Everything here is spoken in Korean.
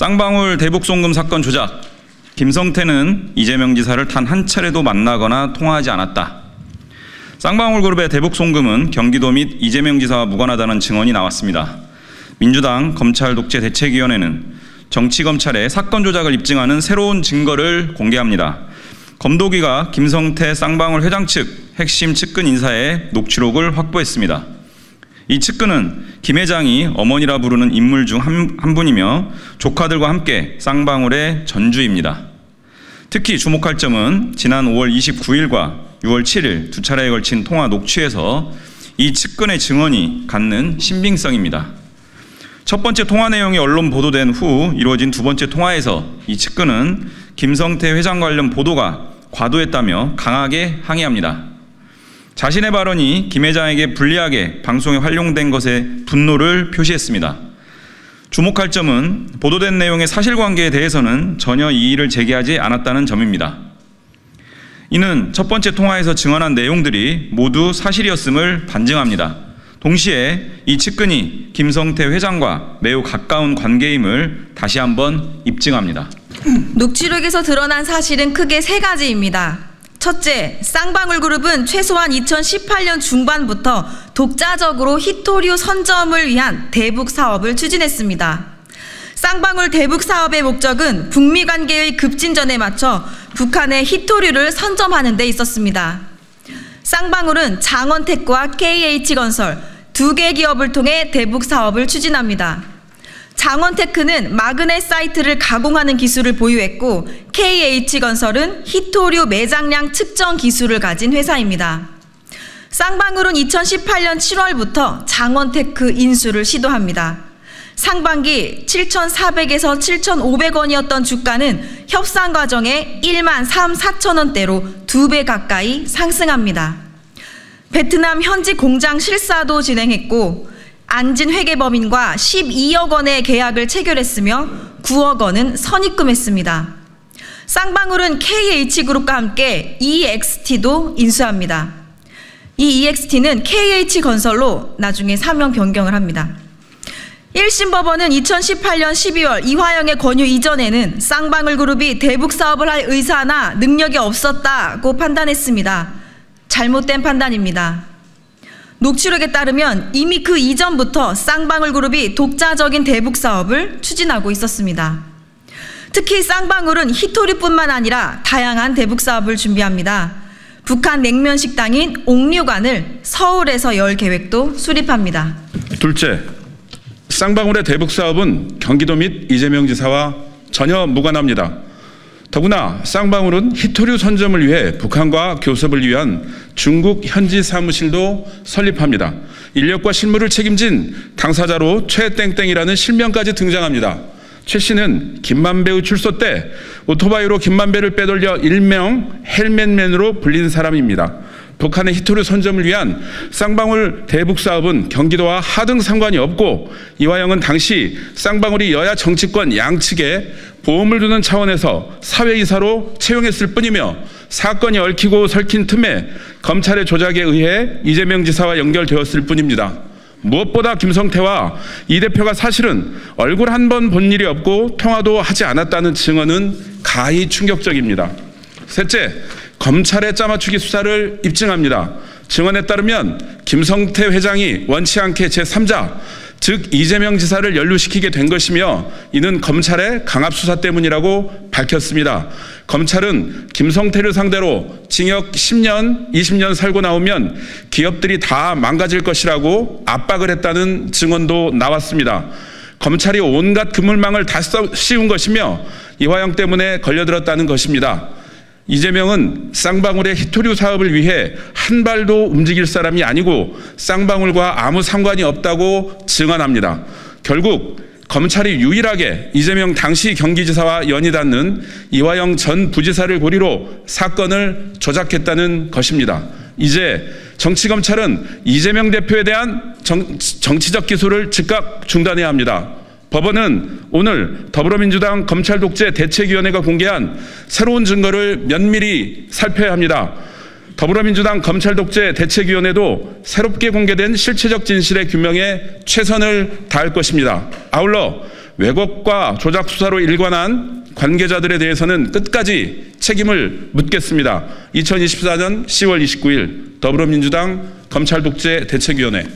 쌍방울 대북송금 사건 조작. 김성태는 이재명 지사를 단 한 차례도 만나거나 통화하지 않았다. 쌍방울 그룹의 대북송금은 경기도 및 이재명 지사와 무관하다는 증언이 나왔습니다. 민주당 검찰 독재 대책위원회는 정치검찰의 사건 조작을 입증하는 새로운 증거를 공개합니다. 검도기가 김성태 쌍방울 회장 측 핵심 측근 인사의 녹취록을 확보했습니다. 이 측근은 김 회장이 어머니라 부르는 인물 중 한 분이며 조카들과 함께 쌍방울의 전주입니다. 특히 주목할 점은 지난 5월 29일과 6월 7일 두 차례에 걸친 통화 녹취에서 이 측근의 증언이 갖는 신빙성입니다. 첫 번째 통화 내용이 언론 보도된 후 이루어진 두 번째 통화에서 이 측근은 김성태 회장 관련 보도가 과도했다며 강하게 항의합니다. 자신의 발언이 김 회장에게 불리하게 방송에 활용된 것에 분노를 표시했습니다. 주목할 점은 보도된 내용의 사실관계에 대해서는 전혀 이의를 제기하지 않았다는 점입니다. 이는 첫 번째 통화에서 증언한 내용들이 모두 사실이었음을 반증합니다. 동시에 이 측근이 김성태 회장과 매우 가까운 관계임을 다시 한번 입증합니다. 녹취록에서 드러난 사실은 크게 세 가지입니다. 첫째, 쌍방울 그룹은 최소한 2018년 중반부터 독자적으로 히토류 선점을 위한 대북 사업을 추진했습니다. 쌍방울 대북 사업의 목적은 북미 관계의 급진전에 맞춰 북한의 히토류를 선점하는 데 있었습니다. 쌍방울은 장원테크와 KH건설 두 개 기업을 통해 대북 사업을 추진합니다. 장원테크는 마그네사이트를 가공하는 기술을 보유했고 KH건설은 히토류 매장량 측정 기술을 가진 회사입니다. 쌍방울은 2018년 7월부터 장원테크 인수를 시도합니다. 상반기 7,400에서 7,500원이었던 주가는 협상 과정에 1만 3,4천원대로 2배 가까이 상승합니다. 베트남 현지 공장 실사도 진행했고 안진 회계법인과 12억 원의 계약을 체결했으며 9억 원은 선입금했습니다. 쌍방울은 KH그룹과 함께 EXT도 인수합니다. 이 EXT는 KH건설로 나중에 사명 변경을 합니다. 1심 법원은 2018년 12월 이화영의 권유 이전에는 쌍방울 그룹이 대북 사업을 할 의사나 능력이 없었다고 판단했습니다. 잘못된 판단입니다. 녹취록에 따르면 이미 그 이전부터 쌍방울 그룹이 독자적인 대북 사업을 추진하고 있었습니다. 특히 쌍방울은 히토류뿐만 아니라 다양한 대북 사업을 준비합니다. 북한 냉면 식당인 옥류관을 서울에서 열 계획도 수립합니다. 둘째, 쌍방울의 대북 사업은 경기도 및 이재명 지사와 전혀 무관합니다. 더구나 쌍방울은 히토류 선점을 위해 북한과 교섭을 위한 중국 현지 사무실도 설립합니다. 인력과 실무를 책임진 당사자로 최땡땡이라는 실명까지 등장합니다. 최 씨는 김만배의 출소 때 오토바이로 김만배를 빼돌려 일명 헬멧맨으로 불린 사람입니다. 북한의 히토류 선점을 위한 쌍방울 대북 사업은 경기도와 하등 상관이 없고 이화영은 당시 쌍방울이 여야 정치권 양측에 보험을 두는 차원에서 사회이사로 채용했을 뿐이며 사건이 얽히고 설킨 틈에 검찰의 조작에 의해 이재명 지사와 연결되었을 뿐입니다. 무엇보다 김성태와 이 대표가 사실은 얼굴 한 번 본 일이 없고 통화도 하지 않았다는 증언은 가히 충격적입니다. 셋째, 검찰의 짜맞추기 수사를 입증합니다. 증언에 따르면 김성태 회장이 원치 않게 제3자, 즉 이재명 지사를 연루시키게 된 것이며 이는 검찰의 강압수사 때문이라고 밝혔습니다. 검찰은 김성태를 상대로 징역 10년, 20년 살고 나오면 기업들이 다 망가질 것이라고 압박을 했다는 증언도 나왔습니다. 검찰이 온갖 그물망을 다 씌운 것이며 이화영 때문에 걸려들었다는 것입니다. 이재명은 쌍방울의 히토류 사업을 위해 한 발도 움직일 사람이 아니고 쌍방울과 아무 상관이 없다고 증언합니다. 결국 검찰이 유일하게 이재명 당시 경기지사와 연이 닿는 이화영 전 부지사를 고리로 사건을 조작했다는 것입니다. 이제 정치검찰은 이재명 대표에 대한 정치적 기소를 즉각 중단해야 합니다. 법원은 오늘 더불어민주당 검찰독재 대책위원회가 공개한 새로운 증거를 면밀히 살펴야 합니다. 더불어민주당 검찰독재 대책위원회도 새롭게 공개된 실체적 진실의 규명에 최선을 다할 것입니다. 아울러 왜곡과 조작 수사로 일관한 관계자들에 대해서는 끝까지 책임을 묻겠습니다. 2024년 10월 29일 더불어민주당 검찰독재 대책위원회.